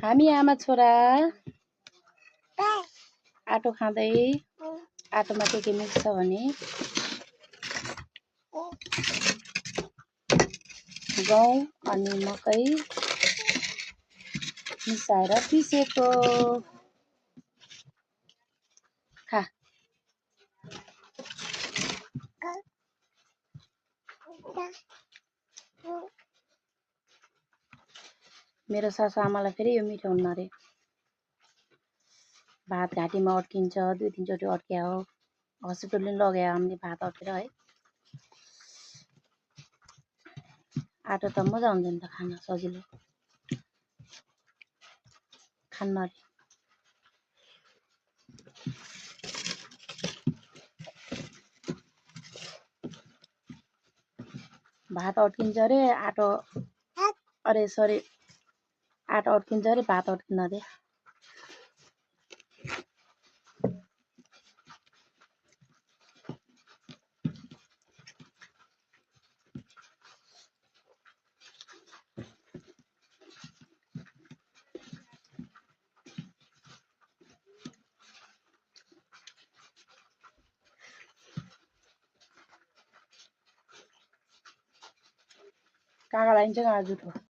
हामी आमा छोरा आटो खाँदै आटोमा के मिक्स छ भने गहुँ अनि मकै मिसाएर पिसेको खा। मेरो सासु आमालाई फेरि यो मिठो हुन्न अरे। भात घाँटीमा अड्किन्छ, 2-3 चोटि अड्क्या हो। हस्पिटल पनि लग्यो हामीले भात अड्केर है। आटो त मजा हुन्छ नि त खान सजिलो। खान्न अरे। भात अड्किन्छ अरे आटो अरे सरी आटो अड्किन्छ अरे भात अड्किन्न अरे। कहाँ लाइन्छ कहाँ जुठो।